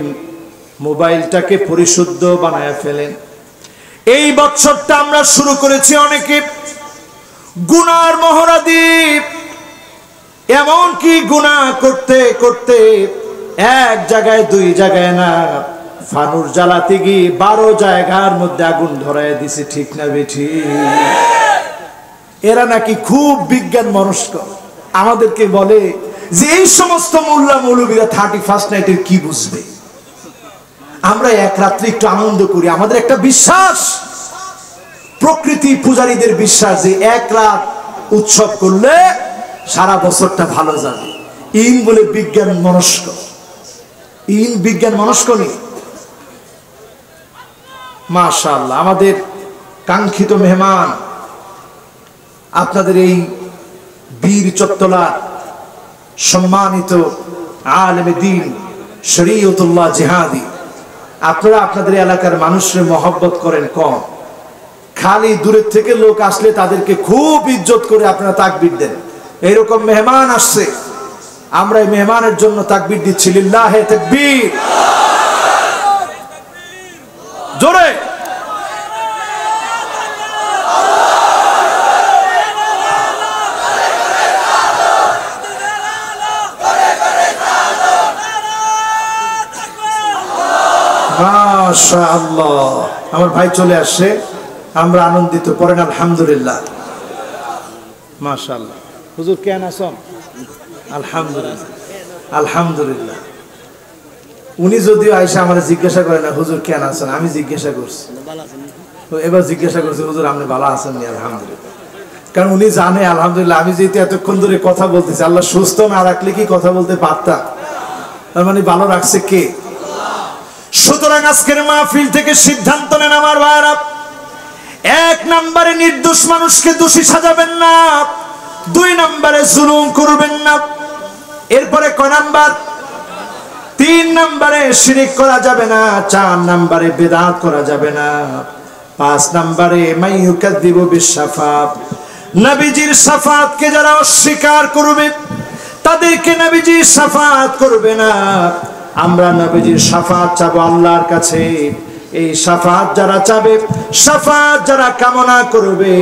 মোবাইলটাকে পরিশুদ্ধ বানায় ফেলেন। এই বছরটা আমরা শুরু করেছি অনেকে গুনার মহড়া দিয়ে, এমন কি গুনাহ করতে করতে এক জায়গায় দুই জায়গায় না, ফানুর জ্বালাতে গিয়ে 12 জায়গার মধ্যে আগুন ধরায় দিছে। ঠিক না বেঠি? এরা নাকি খুব বিজ্ঞান মনস্ক, আমাদেরকে বলে যে এই সমস্ত মোল্লা মৌলবীরা 31st নাইটের কি বুঝবে। আমরা এক রাত্রে একটু আনন্দ করি, আমাদের একটা বিশ্বাস, প্রকৃতি পূজারীদের বিশ্বাস যে এক রাত উৎসব করলে সারা বছরটা ভালো যাবে। ইন বলে বিজ্ঞান মনস্ক, ইন বিজ্ঞান মনস্ক নেই। মাশাআল্লাহ, আমাদের কাঙ্ক্ষিত মেহমান আপনাদের এই বীর চত্বলার সম্মানিত আলেমে দ্বীন শরীয়তুল্লাহ জিহাদি, আপনারা আপনাদের এলাকার মানুষের মহব্বত করেন কম, খালি দূরের থেকে লোক আসলে তাদেরকে খুব ইজ্জত করে আপনারা তাকবীর দেন। এরকম মেহমান আসছে, আমরা এই মেহমানের জন্য তাকবীর দিচ্ছি। লিল্লাহি তাকবীর, জোরে। মাশাআল্লাহ, আমার ভাই চলে আসছে, আমরা আনন্দিত। পড়েন আলহামদুলিল্লাহ। মাশাআল্লাহ। হুজুর কেন আছেন? আলহামদুলিল্লাহ, আলহামদুলিল্লাহ। উনি যদিও আয়সা আমার জিজ্ঞাসা করে না হুজুর কেন আছেন, আমি জিজ্ঞাসা করছি, এবার জিজ্ঞাসা করছি হুজুর আপনি ভালো আছেন নি? আলহামদুলিল্লাহ। কারণ উনি জানে আলহামদুলিল্লাহ আমি যেহেতু এতক্ষণ ধরে কথা বলতেছি, আল্লাহ সুস্থ না রাখলে কি কথা বলতে পারতাম? তার মানে ভালো রাখছে কে? সুতরাং আজকের মাহফিল থেকে সিদ্ধান্ত নেন আমার ভাইরা, 1 নম্বরে নির্দোষ মানুষকে দোষী সাজাবেন না, 2 নম্বরে জুলুম করবেন না। এরপরে কয় নাম্বার? 3 নম্বরে শিরক করা যাবে না, 4 নম্বরে বিদআত করা যাবে না, 5 নম্বরে মাইয়ুকাযযিবু বিশ-শাফাআত, নবীজির শাফাআতকে যারা অস্বীকার করবে তাদেরকে নবীজি শাফাআত করবে না। আমরা নবীজির শাফাআত চাবো আল্লাহর কাছে। এই শাফাআত যারা চাবে, শাফাআত যারা কামনা করবে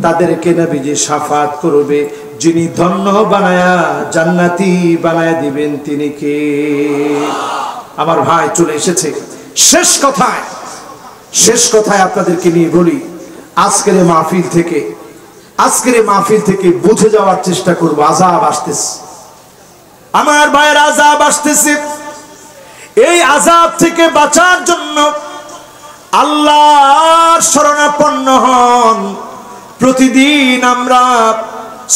তাদেরকে নবীজি শাফাআত করবে। যিনি ধন্য বানায়া জান্নাতি বানায়া দিবেন তিনি কে? আমার ভাই চলে এসেছে শেষ কথায় আপনাদেরকে নিয়ে বলি, আজকের মাহফিল থেকে বুঝে যাওয়ার চেষ্টা করব। আযাব আসতেছে আমার ভাইয়ের, আযাব আসতেছে। এই আযাব থেকে বাঁচার জন্য আল্লাহর শরণাপন্ন হন। প্রতিদিন আমরা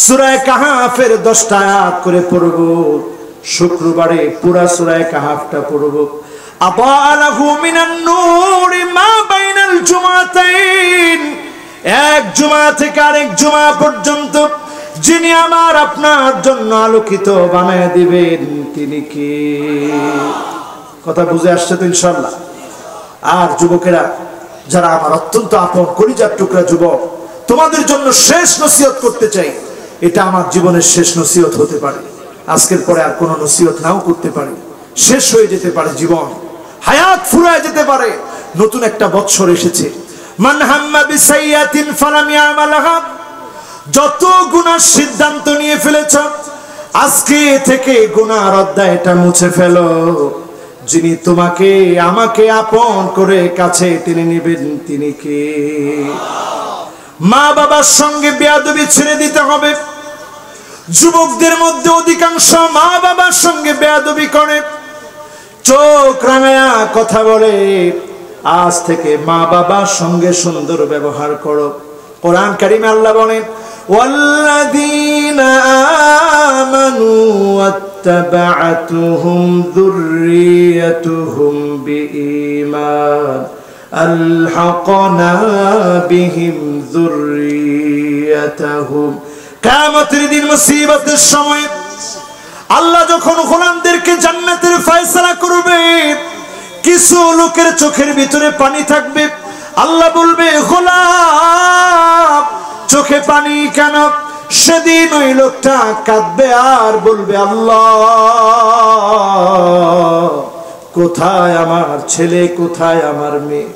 সূরা কাহাফের 10টা আয়াত করে পড়ব, শুক্রবারে পুরা সূরা কাহাফটা পড়ব। আবালাহু মিনান নূরি মা বাইনাল জুমাতাইন, এক জুমা থেকে আরেক জুমা পর্যন্ত যিনি আমার আপনার জন্য আলোকিত বানায় দিবেন তিনি কে? কথা বুঝে আসছে তো ইনশাআল্লাহ? আর যুবকেরা যারা আমার অত্যন্ত আপন কলিজার টুকরা যুবক, তোমাদের জন্য শেষ নসিহত করতে চাই। এটা আমার জীবনের শেষ নসিহত হতে পারে, আজকের পরে আর কোনো নসিহত নাও করতে পারে, শেষ হয়ে যেতে পারে জীবন, হায়াত ফুরায় যেতে পারে। নতুন একটা বৎসর এসেছে। মান হাম্মা বিসাইয়াতিন ফালাম ইয়ামালাহা, যত গুনার সিদ্ধান্ত নিয়ে ফেলেছ আজকে থেকে গুনার অধ্যায়টা মুছে ফেলো। যিনি তোমাকে আমাকে আপন করে কাছে টেনে নেবেন তিনি কে? মা বাবার সঙ্গে বেয়াদবি ছেড়ে দিতে হবে। যুবকদের মধ্যে অধিকাংশ মা বাবার সঙ্গে বেয়াদবি করে, চোখ রাঙায়া কথা বলে। আজ থেকে মা বাবার সঙ্গে সুন্দর ব্যবহার করো। কোরআন কারিমে আল্লাহ বলেন, ওয়াল্লাযীনা আমানু ওয়াত্তাবা'তুহুম যুররিয়াতুহুম বিঈমান আলহাকনা বিহিম যুররিয়াতাহুম। কিয়ামতের দিন মুসিবতের সময় আল্লাহ যখন গোলামদেরকে জান্নাতের ফয়সালা করবে, কিছু লোকের চোখের ভিতরে পানি থাকবে। আল্লাহ বলবে, গোলাম চোখে পানি কেন? সেদিন ওই লোকটা কাঁদবে আর বলবে, আল্লাহ কোথায় আমার ছেলে, কোথায় আমার মেয়ে,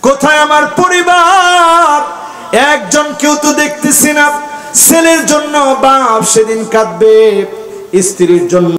কোথায় আমার পরিবার? একজন কেউ তো দেখতেছি না। ছেলের জন্য বাপ সেদিন কাঁদবে, স্ত্রীর জন্য